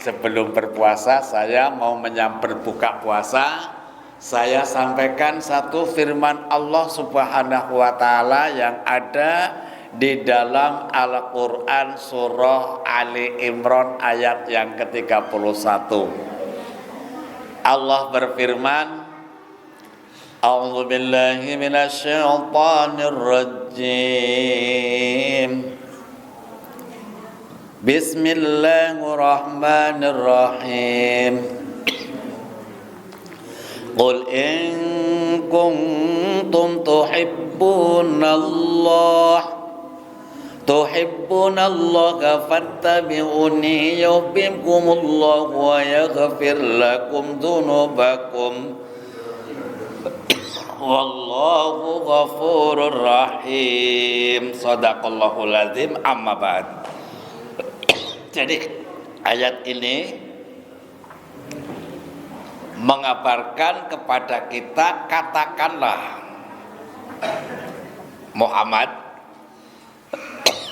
Sebelum berpuasa saya mau menyambut buka puasa, saya sampaikan satu firman Allah Subhanahu wa taala yang ada di dalam Al-Qur'an surah Ali Imran ayat yang ke-31. Allah berfirman, A'udzu billahi minasyaitonir rajim. Bismillahirrahmanirrahim. Qul in kuntum tuhibbunallaha fattabi'uni yuhibbukumullahu wa yaghfir lakum dzunubakum wallahu ghafurur rahim. Shadaqallahul azim. Amma ba'd. Jadi ayat ini mengabarkan kepada kita, katakanlah Muhammad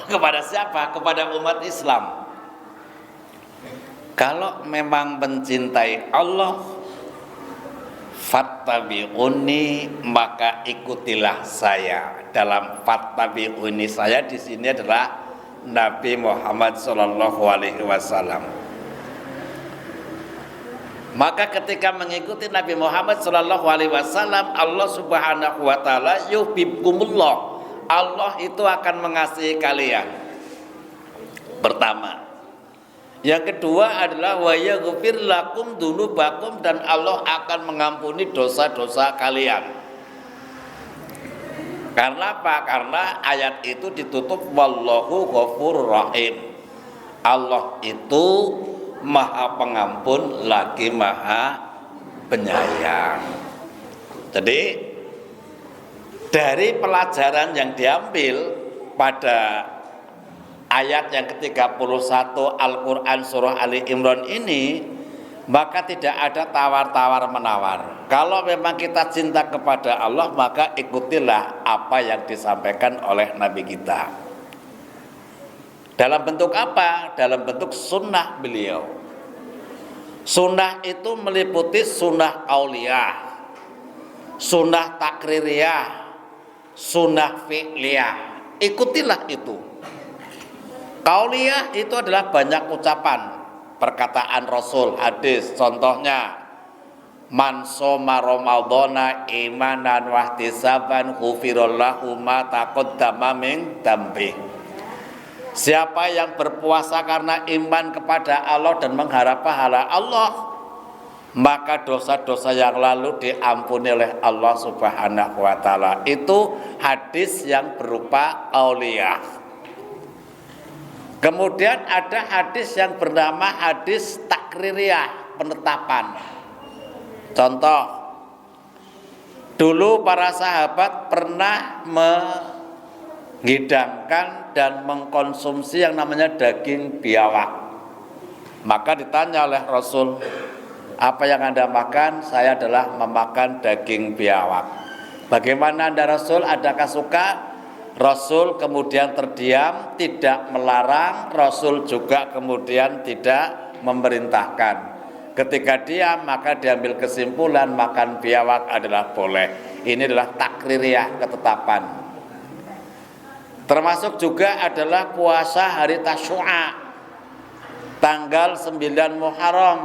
kepada siapa? Kepada umat Islam. Kalau memang mencintai Allah, fattabi'uni, maka ikutilah saya. Dalam fattabi'uni saya di sini adalah Nabi Muhammad sallallahu alaihi wasallam. Maka ketika mengikuti Nabi Muhammad sallallahu alaihi wasallam, Allah Subhanahu wa taala yuhibbukumullah. Allah itu akan mengasihi kalian. Pertama. Yang kedua adalah wa yaghfir lakum dzunubakum, dan Allah akan mengampuni dosa-dosa kalian. Karena apa? Karena ayat itu ditutup wallahu ghafurur rahim. Allah itu Maha Pengampun lagi Maha Penyayang. Jadi dari pelajaran yang diambil pada ayat yang ke-31 Al-Qur'an surah Ali Imran ini, maka tidak ada tawar-tawar menawar. Kalau memang kita cinta kepada Allah, maka ikutilah apa yang disampaikan oleh Nabi kita. Dalam bentuk apa? Dalam bentuk sunnah beliau. Sunnah itu meliputi sunnah qauliyah, sunnah takririyah, sunnah fi'liyah. Ikutilah itu. Qauliyah itu adalah banyak ucapan, perkataan Rasul, hadis. Contohnya, man shoma ramadhana imanan wa ihtisaban ghufirallahu ma taqaddama min dzambi. Siapa yang berpuasa karena iman kepada Allah dan mengharap pahala Allah, maka dosa-dosa yang lalu diampuni oleh Allah Subhanahu wa taala. Itu hadis yang berupa qauliyah. Kemudian ada hadis yang bernama hadis takririyah, penetapan. Contoh, dulu para sahabat pernah menghidangkan dan mengkonsumsi yang namanya daging biawak. Maka ditanya oleh Rasul, apa yang Anda makan? Saya adalah memakan daging biawak. Bagaimana Anda Rasul? Adakah suka? Rasul kemudian terdiam, tidak melarang. Rasul juga kemudian tidak memerintahkan. Ketika diam, maka diambil kesimpulan makan biawak adalah boleh. Ini adalah takririyah, ketetapan. Termasuk juga adalah puasa hari Tasyu'a, tanggal 9 Muharram.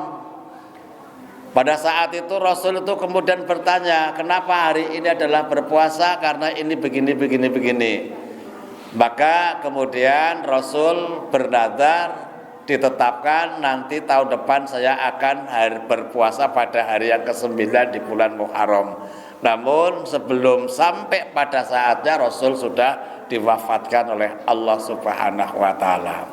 Pada saat itu Rasul itu kemudian bertanya, kenapa hari ini adalah berpuasa? Karena ini begini. Maka kemudian Rasul bernadzar, ditetapkan nanti tahun depan saya akan berpuasa pada hari yang ke-9 di bulan Muharram. Namun sebelum sampai pada saatnya Rasul sudah diwafatkan oleh Allah Subhanahu wa taala.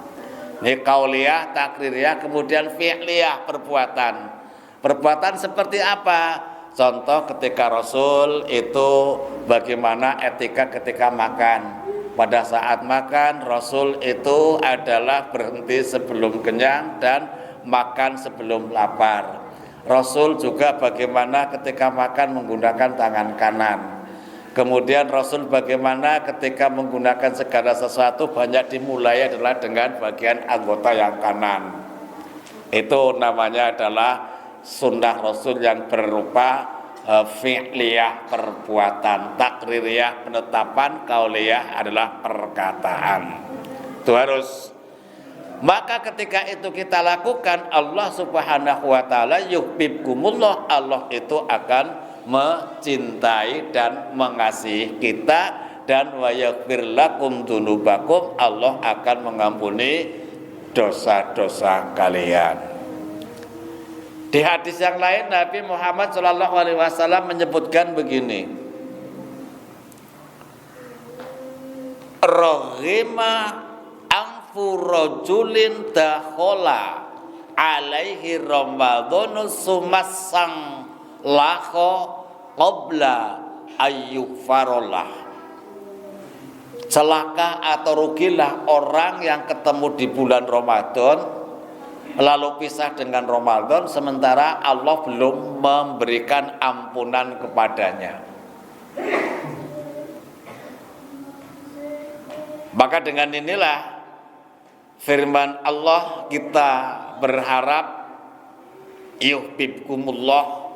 Ini qauliyah, takririyah, kemudian fi'liyah, perbuatan. Perbuatan seperti apa? Contoh ketika Rasul itu bagaimana etika ketika makan. Pada saat makan Rasul itu adalah berhenti sebelum kenyang dan makan sebelum lapar. Rasul juga bagaimana ketika makan menggunakan tangan kanan. Kemudian Rasul bagaimana ketika menggunakan segala sesuatu banyak dimulai adalah dengan bagian anggota yang kanan. Itu namanya adalah sunnah Rasul yang berupa fi'liyah perbuatan, takririyah penetapan, kauliyah adalah perkataan. Itu harus. Maka ketika itu kita lakukan, Allah Subhanahu wa taala yuhibbukumullah, Allah itu akan mencintai dan mengasihi kita, dan wa yaghfir lakum dzunubakum, Allah akan mengampuni dosa-dosa kalian. Di hadis yang lain Nabi Muhammad SAW menyebutkan begini, rohima anfu rajulin dakhala alaihi ramadhanu sumassang lakho qabla ayyufarolah. Celaka atau rugilah orang yang ketemu di bulan Ramadan lalu pisah dengan Ramadan sementara Allah belum memberikan ampunan kepadanya. Maka dengan inilah firman Allah kita berharap yuhibbukumullah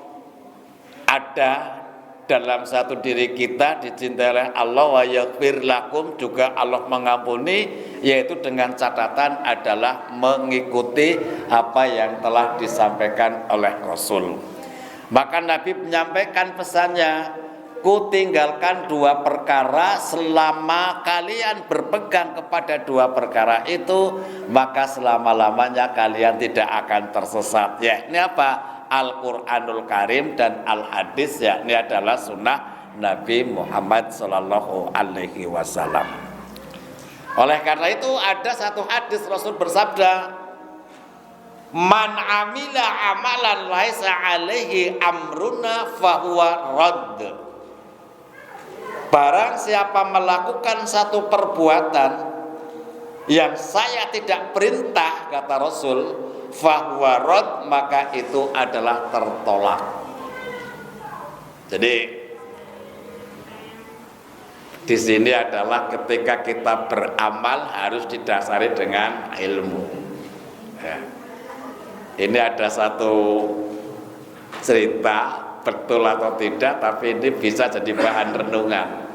ada dalam satu diri kita, dicintai oleh Allah, wa yaghfir lakum, juga Allah mengampuni, yaitu dengan catatan adalah mengikuti apa yang telah disampaikan oleh Rasul. Maka Nabi menyampaikan pesannya, ku tinggalkan dua perkara, selama kalian berpegang kepada dua perkara itu, maka selama-lamanya kalian tidak akan tersesat. Ya, ini apa? Al-Quranul Karim dan Al-Hadis, yakni adalah sunnah Nabi Muhammad Sallallahu Alaihi Wasallam. Oleh karena itu ada satu hadis Rasul bersabda, man amila amalan laisa alaihi amruna fahuwa radd. Barang siapa melakukan satu perbuatan yang saya tidak perintah, kata Rasul, fahuwa radd, maka itu adalah tertolak. Jadi di sini adalah ketika kita beramal harus didasari dengan ilmu. Ya. Ini ada satu cerita, betul atau tidak, tapi ini bisa jadi bahan renungan.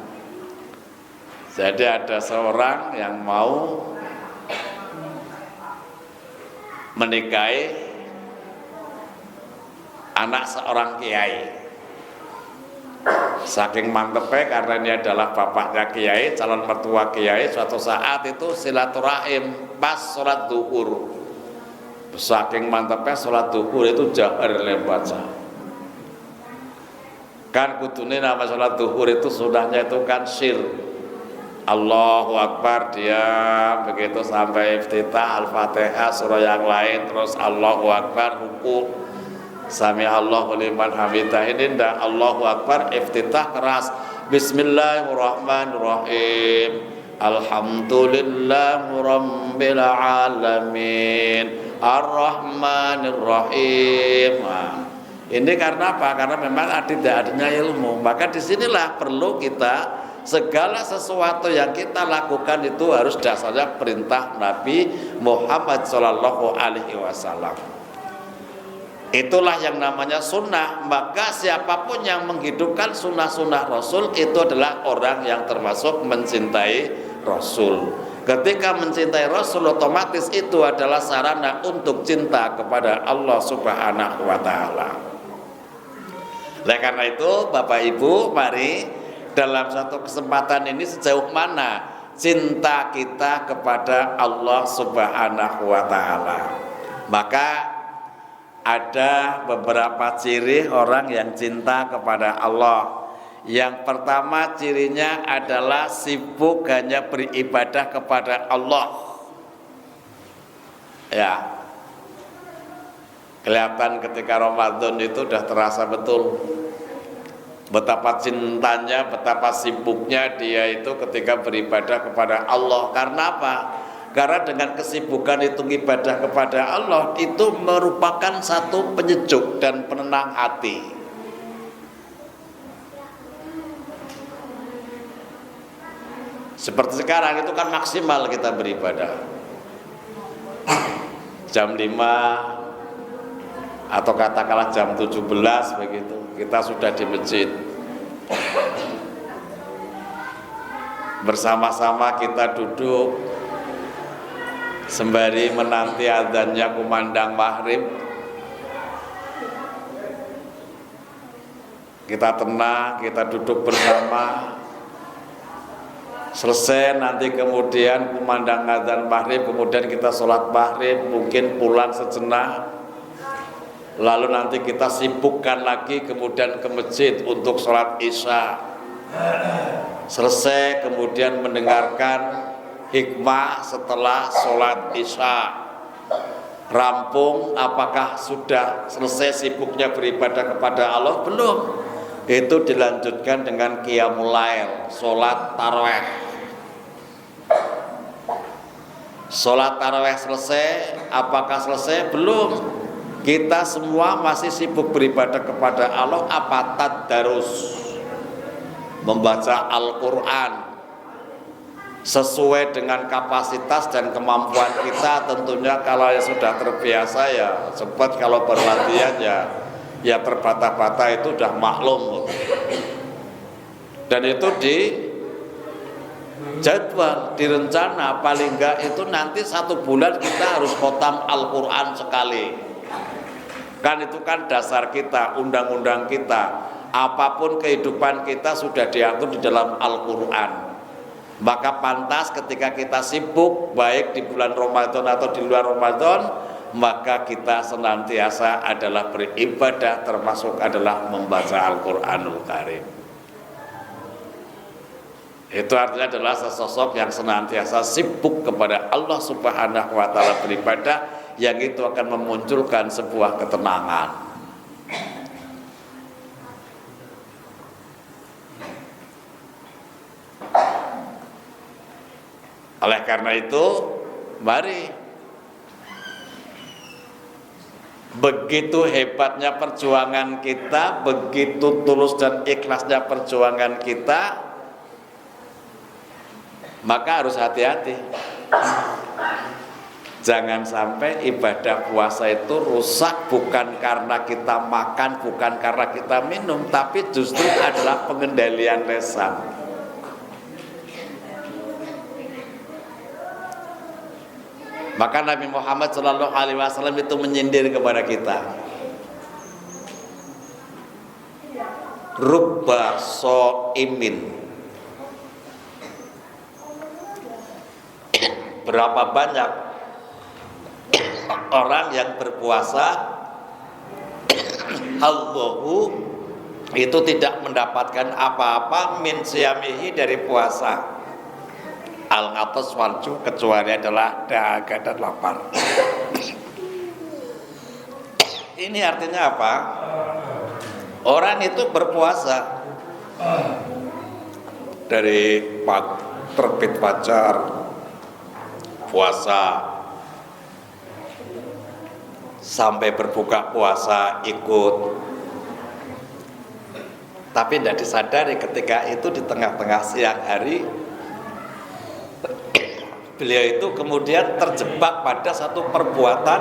Jadi ada seorang yang mau menikahi anak seorang kiai. Saking mantepnya karena ini adalah bapaknya kiai, calon mertua kiai, suatu saat itu silaturahim pas sholat duhur. Saking mantepnya sholat duhur itu jahar baca. Kan kudune nama sholat duhur itu sudahnya itu kan sir. Allahu Akbar, dia begitu sampai iftitah Al-Fatihah, surah yang lain, terus Allahu Akbar, ruku, Sami Allahu liman hamidah. Ini ndak Allahu Akbar, iftitah keras, Bismillahirrahmanirrahim, Alhamdulillahi Rabbil Alamin, Ar-Rahmanirrahim. Nah, ini karena apa? Karena memang tidak adanya ilmu. Maka disinilah perlu kita, segala sesuatu yang kita lakukan itu harus dasarnya perintah Nabi Muhammad Sallallahu Alaihi Wasallam. Itulah yang namanya sunnah. Maka siapapun yang menghidupkan sunnah-sunnah Rasul itu adalah orang yang termasuk mencintai Rasul. Ketika mencintai Rasul, otomatis itu adalah sarana untuk cinta kepada Allah Subhanahu wa Ta'ala. Oleh karena itu, Bapak Ibu, mari dalam satu kesempatan ini sejauh mana cinta kita kepada Allah Subhanahu wa Ta'ala. Maka ada beberapa ciri orang yang cinta kepada Allah. Yang pertama cirinya adalah sibuk hanya beribadah kepada Allah. Ya, kelihatan ketika Ramadan itu sudah terasa betul betapa cintanya, betapa sibuknya dia itu ketika beribadah kepada Allah. Karena apa? Karena dengan kesibukan itu ibadah kepada Allah itu merupakan satu penyejuk dan penenang hati. Seperti sekarang itu kan maksimal kita beribadah. Jam 5 atau katakanlah jam 17 begitu, kita sudah di masjid. Bersama-sama kita duduk sembari menanti adzannya kumandang maghrib. Kita tenang, kita duduk bersama. Selesai nanti kemudian kumandang adzan maghrib, kemudian kita sholat maghrib, mungkin pulang sejenak. Lalu nanti kita sibukkan lagi kemudian ke masjid untuk sholat isya. Selesai kemudian mendengarkan hikmah setelah sholat isya. Rampung, apakah sudah selesai sibuknya beribadah kepada Allah? Belum. Itu dilanjutkan dengan qiyamul lail, sholat tarawih. Sholat tarawih selesai, apakah selesai? Belum. Kita semua masih sibuk beribadah kepada Allah, apa tadarus, membaca Al-Quran sesuai dengan kapasitas dan kemampuan kita. Tentunya kalau yang sudah terbiasa ya sempat, kalau berlatihan ya terbata-bata itu sudah maklum. Dan itu di jadwal, direncana paling enggak itu nanti 1 bulan kita harus khotam Al-Quran sekali. Kan itu kan dasar kita, undang-undang kita. Apapun kehidupan kita sudah diatur di dalam Al-Quran. Maka pantas ketika kita sibuk, baik di bulan Ramadan atau di luar Ramadan, maka kita senantiasa adalah beribadah, termasuk adalah membaca Al-Quranul Karim. Itu artinya adalah sesosok yang senantiasa sibuk kepada Allah Subhanahu wa Ta'ala beribadah, yang itu akan memunculkan sebuah ketenangan. Oleh karena itu, mari, begitu hebatnya perjuangan kita, begitu tulus dan ikhlasnya perjuangan kita, maka harus hati-hati. Jangan sampai ibadah puasa itu rusak bukan karena kita makan, bukan karena kita minum, tapi justru adalah pengendalian lisan. Maka Nabi Muhammad SAW itu menyindir kepada kita. Rubba so'imin, berapa banyak orang yang berpuasa, Allahu itu tidak mendapatkan apa-apa min siyamihi dari puasa. Al-ngatas warju, kecuali adalah dahaga dan lapar. Ini artinya apa? Orang itu berpuasa dari terbit fajar, puasa, sampai berbuka puasa ikut, tapi tidak disadari ketika itu di tengah-tengah siang hari beliau itu kemudian terjebak pada satu perbuatan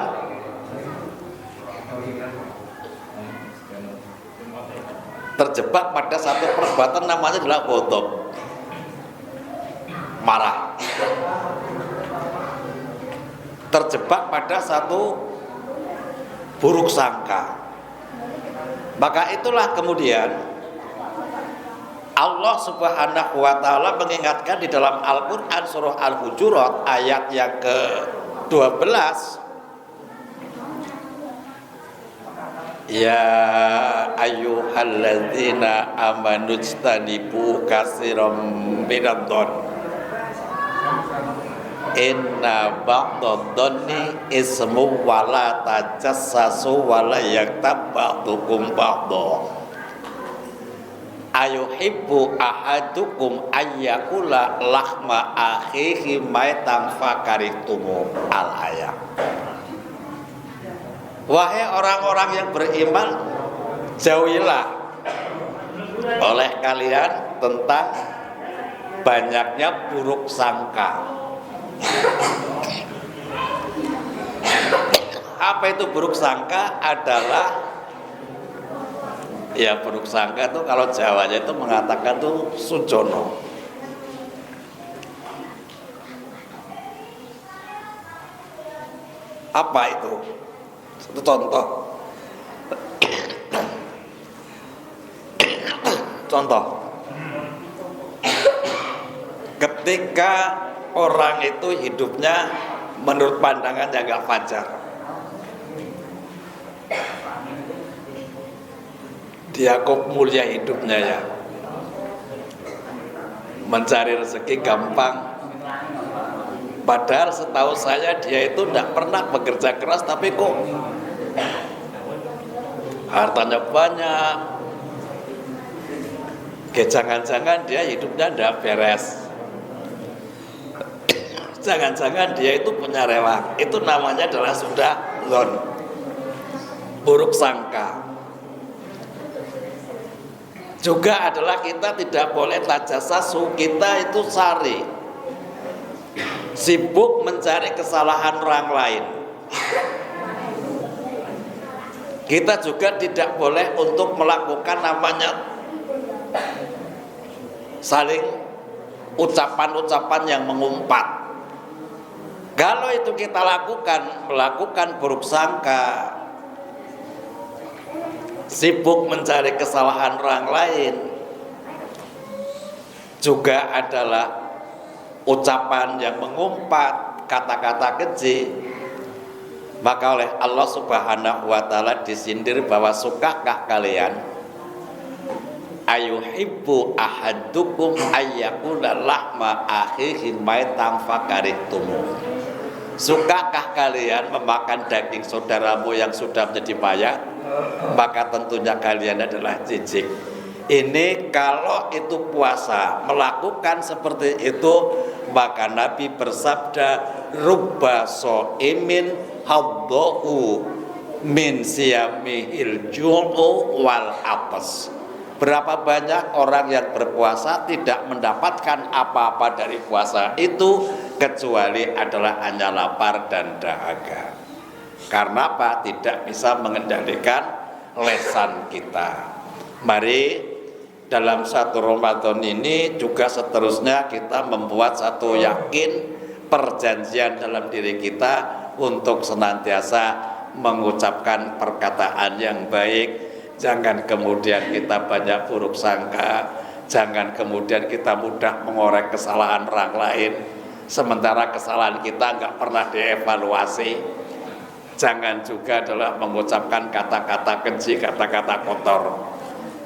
namanya adalah ghadab, marah, terjebak pada satu buruk sangka. Maka itulah kemudian Allah Subhanahu wa Ta'ala mengingatkan di dalam Al-Quran surah Al-Hujurat ayat yang ke-12, ya ayyuhalladzina amanu jtanibu katsiran minadh-dhon inna ba'dadh-dhonni ismu wala tajassasu wala yaktab ba'dukum ba'dha ayuhibbu ahadukum ayyakula lahma akhihi maitan fakaritumu al-ayat. Wahai orang-orang yang beriman, jauhilah oleh kalian tentang banyaknya buruk sangka. Apa itu buruk sangka? Adalah ya buruk sangka itu kalau Jawanya itu mengatakan tuh sujono. Apa itu? Satu contoh. Contoh. Ketika orang itu hidupnya menurut pandangan yang gak fajar, dia kok mulia hidupnya ya, mencari rezeki gampang. Padahal setahu saya dia itu tidak pernah bekerja keras, tapi kok hartanya banyak. Jangan-jangan dia hidupnya tidak beres. Jangan-jangan dia itu punya rewang. Itu namanya adalah sudah lon, buruk sangka. Juga adalah kita tidak boleh tajasasu, kita itu sari, sibuk mencari kesalahan orang lain. Kita juga tidak boleh untuk melakukan namanya saling ucapan-ucapan yang mengumpat. Kalau itu kita melakukan buruk sangka, sibuk mencari kesalahan orang lain, juga adalah ucapan yang mengumpat, kata-kata keji, maka oleh Allah Subhanahu wa ta'ala disindir bahwa sukakah kalian ayuhibbu ahadukum ayyakula lahma akhihi maitan fakarihtumu. Sukakah kalian memakan daging saudaramu yang sudah menjadi mayat? Maka tentunya kalian adalah jijik. Ini kalau itu puasa melakukan seperti itu, maka Nabi bersabda rubba so'imin haddo'u min siyamihil ju'u wal atas. Berapa banyak orang yang berpuasa tidak mendapatkan apa-apa dari puasa itu kecuali adalah hanya lapar dan dahaga. Karena apa? Tidak bisa mengendalikan lesan kita. Mari dalam satu Ramadan ini juga seterusnya kita membuat satu yakin perjanjian dalam diri kita untuk senantiasa mengucapkan perkataan yang baik. Jangan kemudian kita banyak buruk sangka, jangan kemudian kita mudah mengorek kesalahan orang lain, sementara kesalahan kita nggak pernah dievaluasi. Jangan juga adalah mengucapkan kata-kata keji, kata-kata kotor.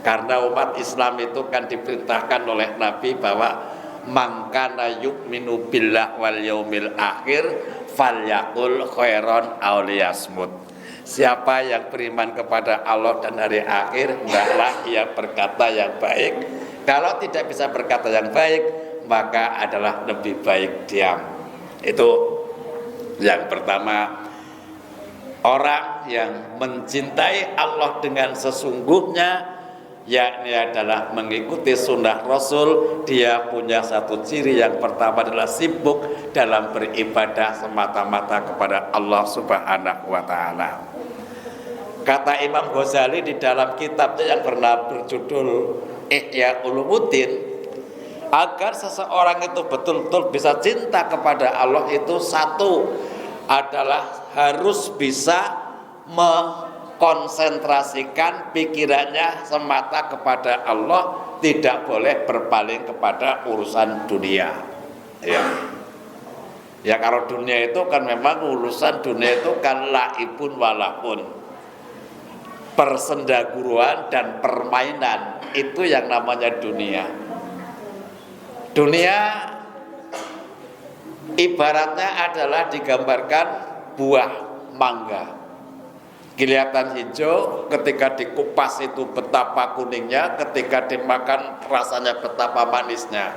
Karena umat Islam itu kan diperintahkan oleh Nabi bahwa man kana yu'minu billah wal yaumil akhir falyaqul khairan aw liyasmut. Siapa yang beriman kepada Allah dan hari akhir, hendaklah ia berkata yang baik. Kalau tidak bisa berkata yang baik, maka adalah lebih baik diam. Itu yang pertama. Orang yang mencintai Allah dengan sesungguhnya, yakni adalah mengikuti sunnah Rasul, dia punya satu ciri. Yang pertama adalah sibuk dalam beribadah semata-mata kepada Allah Subhanahu wa ta'ala. Kata Imam Ghazali di dalam kitabnya yang pernah berjudul Ihya Ulumuddin, agar seseorang itu betul-betul bisa cinta kepada Allah itu satu adalah harus bisa mengkonsentrasikan pikirannya semata kepada Allah, tidak boleh berpaling kepada urusan dunia. Ya kalau dunia itu kan memang urusan dunia itu kan laibun walahun, persendaguruan dan permainan, itu yang namanya dunia. Dunia ibaratnya adalah digambarkan buah mangga, kelihatan hijau, ketika dikupas itu betapa kuningnya, ketika dimakan rasanya betapa manisnya.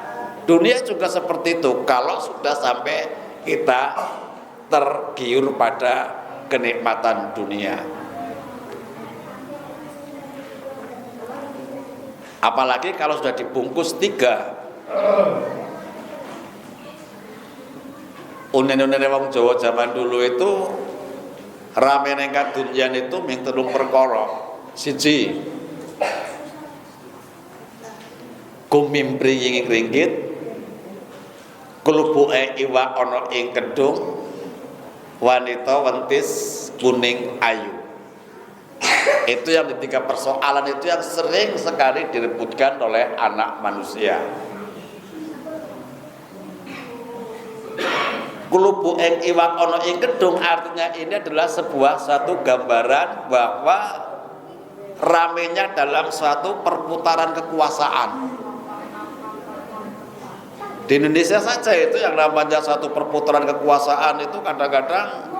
Dunia juga seperti itu. Kalau sudah sampai kita tergiur pada kenikmatan dunia, apalagi kalau sudah dibungkus 3. Unen-unen wong Jawa zaman dulu itu rame ning kadunyan itu ming telung perkara. Siji, kumimpri ing ringgit, klubuke iwak ana ing kedung, wanita wentis kuning ayu. Itu yang ketiga persoalan itu yang sering sekali direbutkan oleh anak manusia. Kulubu ing iwak ana ing kedung artinya ini adalah sebuah satu gambaran bahwa ramenya dalam suatu perputaran kekuasaan. Di Indonesia saja itu yang namanya satu perputaran kekuasaan itu kadang-kadang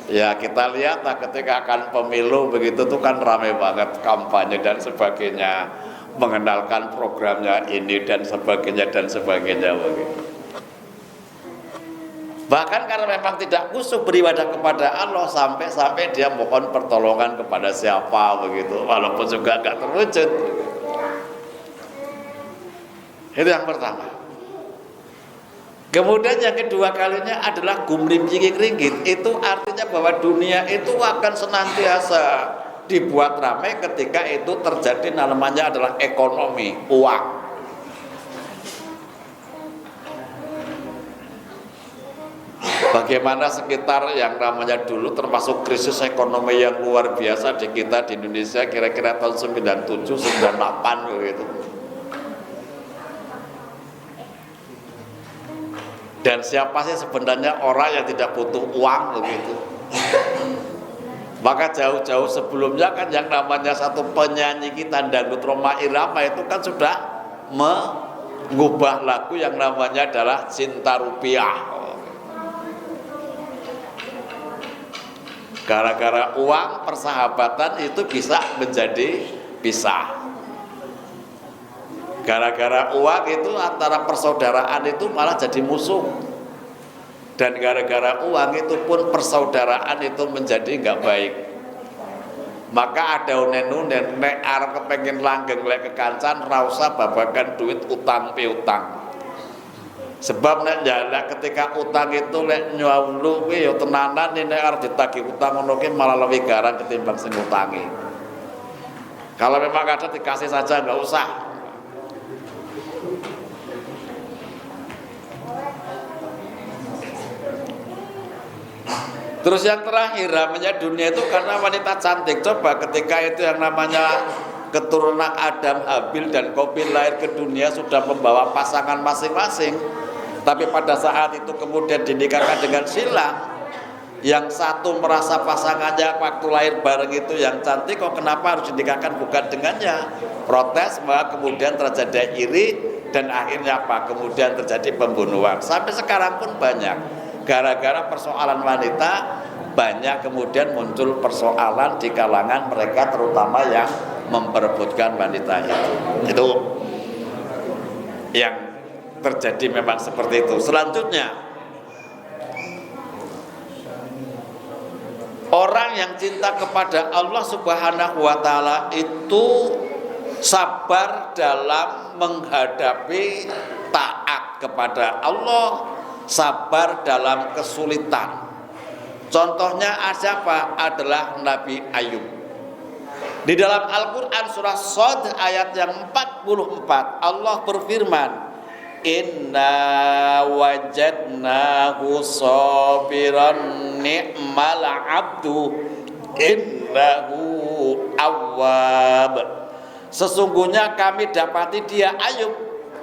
ya kita lihat lah ketika akan pemilu begitu tuh kan ramai banget kampanye dan sebagainya, mengenalkan programnya ini dan sebagainya begitu. Bahkan karena memang tidak khusyuk beribadah kepada Allah sampai dia mohon pertolongan kepada siapa begitu, walaupun juga gak terwujud. Itu yang pertama. Kemudian yang kedua kalinya adalah gumrim jingik ringgit. Itu artinya bahwa dunia itu akan senantiasa dibuat ramai ketika itu terjadi namanya adalah ekonomi, uang. Bagaimana sekitar yang namanya dulu termasuk krisis ekonomi yang luar biasa di kita di Indonesia kira-kira tahun 97, 98 begitu. Dan siapa sih sebenarnya orang yang tidak butuh uang begitu? Maka jauh-jauh sebelumnya kan yang namanya satu penyanyi kita dangdut Rhoma Irama itu kan sudah mengubah lagu yang namanya adalah Cinta Rupiah. Gara-gara uang persahabatan itu bisa menjadi pisah. Gara-gara uang itu antara persaudaraan itu malah jadi musuh. Dan gara-gara uang itu pun persaudaraan itu menjadi nggak baik. Maka ada unen-unen nek arep kepengin langgeng lek kekancan ra usah babagan duit utang piutang. Sebab nek jalak ketika utang itu lek nyawlu kuwi ya tenanan nek arep ditagih utang ngono ki malah lebih garang ketimbang sing utangi. Kalau memang ada dikasih saja nggak usah. Terus yang terakhir namanya dunia itu karena wanita cantik. Coba ketika itu yang namanya keturunan Adam, Habil dan Qabil lahir ke dunia sudah membawa pasangan masing-masing, tapi pada saat itu kemudian dinikahkan dengan silang. Yang satu merasa pasangannya waktu lahir bareng itu yang cantik, kok kenapa harus dinikahkan bukan dengannya? Protes, maka kemudian terjadi iri dan akhirnya apa? Kemudian terjadi pembunuhan. Sampai sekarang pun banyak. Gara-gara persoalan wanita banyak kemudian muncul persoalan di kalangan mereka terutama yang memperebutkan wanita itu. Itu yang terjadi memang seperti itu. Selanjutnya, orang yang cinta kepada Allah Subhanahu wa taala itu sabar dalam menghadapi taat kepada Allah, sabar dalam kesulitan. Contohnya siapa? Adalah Nabi Ayub. Di dalam Al-Quran surah Shad ayat yang 44 Allah berfirman, Inna wajadnahu sabiran ni'mal abdu innahu awwab. Sesungguhnya kami dapati dia Ayub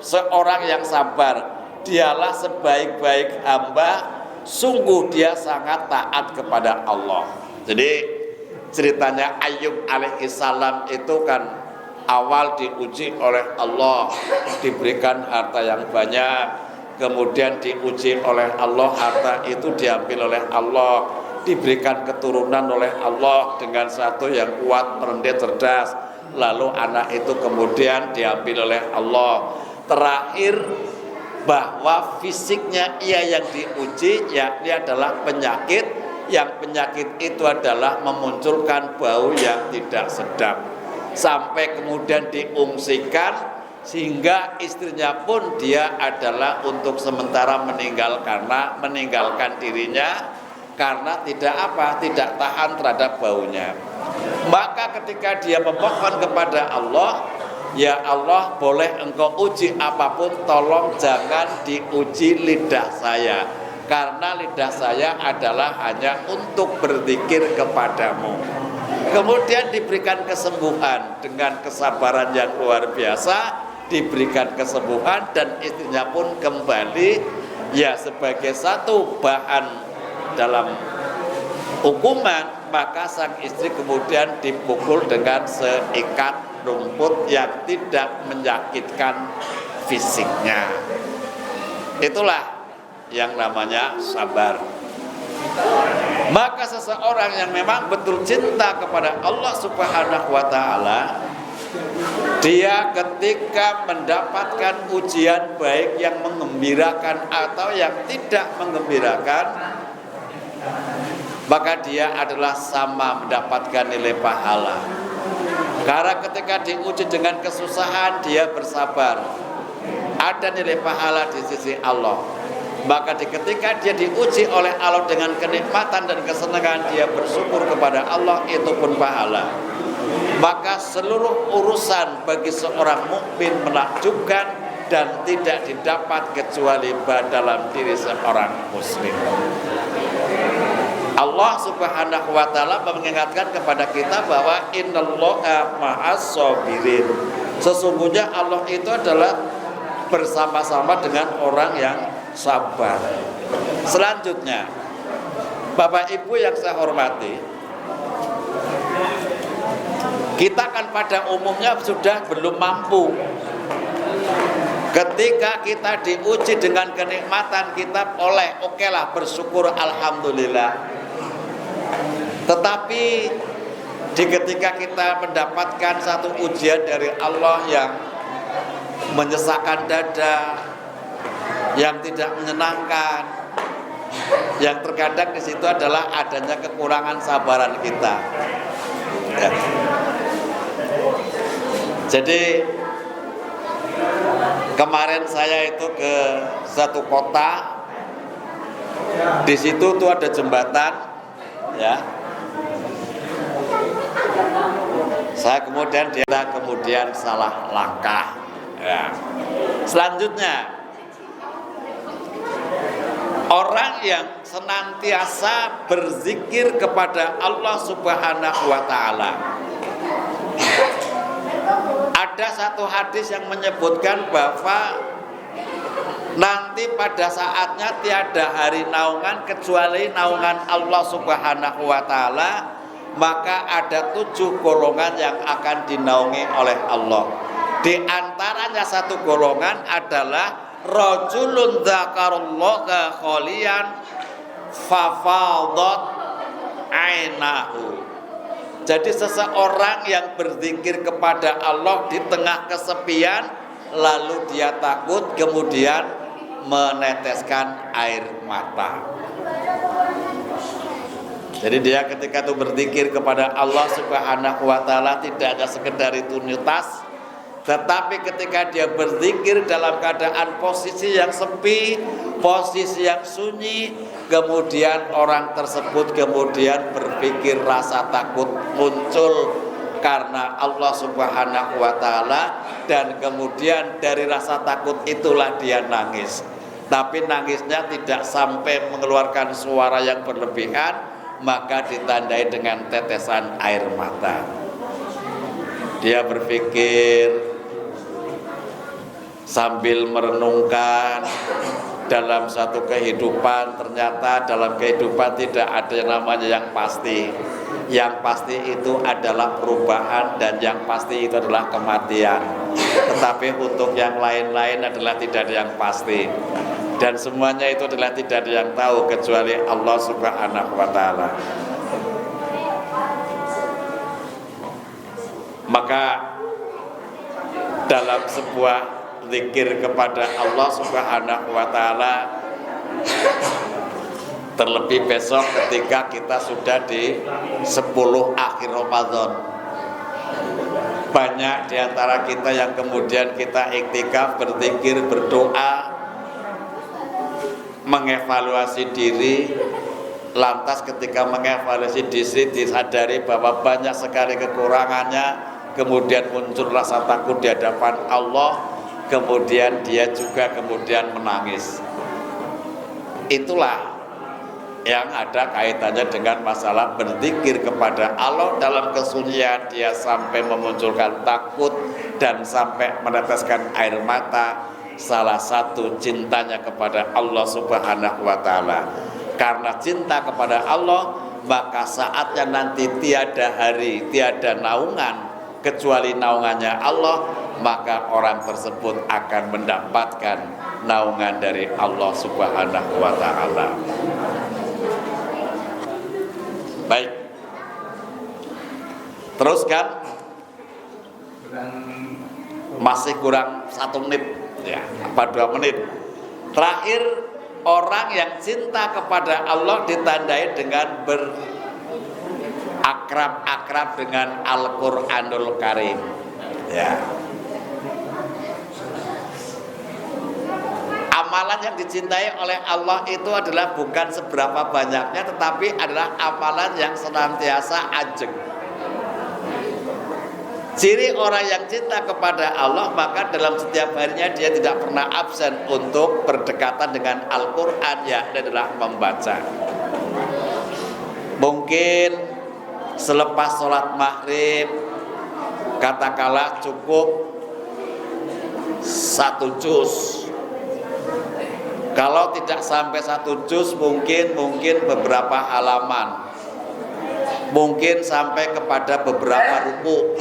seorang yang sabar. Dialah sebaik-baik hamba, sungguh dia sangat taat kepada Allah. Jadi ceritanya Ayub alaihissalam itu kan awal diuji oleh Allah, diberikan harta yang banyak, kemudian diuji oleh Allah, harta itu diambil oleh Allah, diberikan keturunan oleh Allah dengan satu yang kuat, pandai, cerdas, lalu anak itu kemudian diambil oleh Allah. Terakhir bahwa fisiknya ia yang diuji, yakni adalah penyakit, yang penyakit itu adalah memunculkan bau yang tidak sedap, sampai kemudian diungsikan sehingga istrinya pun dia adalah untuk sementara meninggal karena meninggalkan dirinya karena tidak tahan terhadap baunya. Maka ketika dia memohon kepada Allah, ya Allah, boleh engkau uji apapun, tolong jangan diuji lidah saya, karena lidah saya adalah hanya untuk berzikir kepadamu. Kemudian diberikan kesembuhan dengan kesabaran yang luar biasa, diberikan kesembuhan, dan istrinya pun kembali ya sebagai satu bahan dalam hukuman. Maka sang istri kemudian dipukul dengan seikat rumput yang tidak menyakitkan fisiknya. Itulah yang namanya sabar. Maka seseorang yang memang betul cinta kepada Allah Subhanahu wa ta'ala, dia ketika mendapatkan ujian baik yang menggembirakan atau yang tidak menggembirakan, maka dia adalah sama mendapatkan nilai pahala. Karena ketika diuji dengan kesusahan, dia bersabar, ada nilai pahala di sisi Allah. Maka ketika dia diuji oleh Allah dengan kenikmatan dan kesenangan, dia bersyukur kepada Allah, itu pun pahala. Maka seluruh urusan bagi seorang mukmin menakjubkan dan tidak didapat kecuali dalam diri seorang muslim. Allah Subhanahu wa ta'ala mengingatkan kepada kita bahwa innallaha ma'as sabirin. Sesungguhnya Allah itu adalah bersama-sama dengan orang yang sabar. Selanjutnya, Bapak Ibu yang saya hormati, kita kan pada umumnya sudah belum mampu. Ketika kita diuji dengan kenikmatan, kita okelah bersyukur, alhamdulillah. Tetapi ketika kita mendapatkan satu ujian dari Allah yang menyesakkan dada, yang tidak menyenangkan, yang terkadang di situ adalah adanya kekurangan sabaran kita. Ya. Jadi kemarin saya itu ke satu kota, di situ tuh ada jembatan, ya. Saya kemudian salah langkah. Ya. Selanjutnya, orang yang senantiasa berzikir kepada Allah Subhanahu wa ta'ala. Ada satu hadis yang menyebutkan bahwa nanti pada saatnya tiada hari naungan kecuali naungan Allah Subhanahu wa ta'ala. Maka ada 7 golongan yang akan dinaungi oleh Allah. Di antaranya satu golongan adalah rajulun dzakarallaha khalian fafadat ainahu. Jadi seseorang yang berzikir kepada Allah di tengah kesepian, lalu dia takut, kemudian meneteskan air mata. Jadi dia ketika itu berzikir kepada Allah Subhanahu wa ta'ala tidak hanya sekedar rutinitas, tetapi ketika dia berzikir dalam keadaan posisi yang sepi, posisi yang sunyi, kemudian orang tersebut kemudian berpikir rasa takut muncul karena Allah Subhanahu wa ta'ala, dan kemudian dari rasa takut itulah dia nangis. Tapi nangisnya tidak sampai mengeluarkan suara yang berlebihan, maka ditandai dengan tetesan air mata. Dia berpikir sambil merenungkan dalam satu kehidupan, ternyata dalam kehidupan tidak ada yang namanya yang pasti. Yang pasti itu adalah perubahan, dan yang pasti itu adalah kematian. Tetapi untuk yang lain-lain adalah tidak ada yang pasti. Dan semuanya itu adalah tidak ada yang tahu kecuali Allah Subhanahu wa ta'ala. Maka dalam sebuah zikir kepada Allah Subhanahu wa ta'ala, terlebih besok ketika kita sudah di 10 akhir Ramadan, banyak diantara kita yang kemudian kita iktikaf, berzikir, berdoa, mengevaluasi diri, lantas ketika mengevaluasi diri disadari bahwa banyak sekali kekurangannya, kemudian muncul rasa takut di hadapan Allah, kemudian dia juga kemudian menangis. Itulah yang ada kaitannya dengan masalah berzikir kepada Allah dalam kesunyian. Dia sampai memunculkan takut dan sampai meneteskan air mata. Salah satu cintanya kepada Allah Subhanahu wa ta'ala. Karena cinta kepada Allah, maka saatnya nanti tiada hari, tiada naungan kecuali naungannya Allah, maka orang tersebut akan mendapatkan naungan dari Allah Subhanahu wa ta'ala. Baik, teruskan. Masih kurang 1 menit ya, apa 2 menit. Terakhir, orang yang cinta kepada Allah ditandai dengan berakrab-akrab dengan Al-Qur'anul Karim ya. Amalan yang dicintai oleh Allah itu adalah bukan seberapa banyaknya, tetapi adalah amalan yang senantiasa ajeng. Ciri orang yang cinta kepada Allah, maka dalam setiap harinya dia tidak pernah absen untuk berdekatan dengan Al-Quran, yakni adalah membaca. Mungkin selepas sholat maghrib, katakanlah cukup 1 juz. Kalau tidak sampai 1 juz, mungkin beberapa halaman, mungkin sampai kepada beberapa ruku.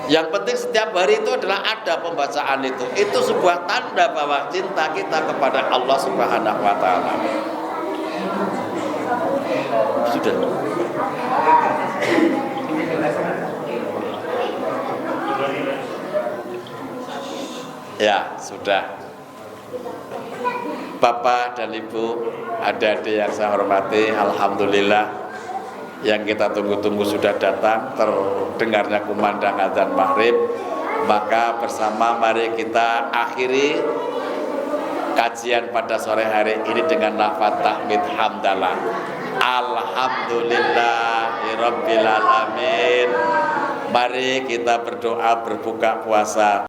Yang penting setiap hari itu adalah ada pembacaan itu. Itu sebuah tanda bahwa cinta kita kepada Allah Subhanahu wa ta'ala. Sudah. Ya, sudah. Bapak dan Ibu, adik-adik yang saya hormati, alhamdulillah yang kita tunggu-tunggu sudah datang, terdengarnya kumandang azan maghrib. Maka bersama mari kita akhiri kajian pada sore hari ini dengan lafaz tahmid hamdalah. Alhamdulillahirabbil alamin. Mari kita berdoa berbuka puasa.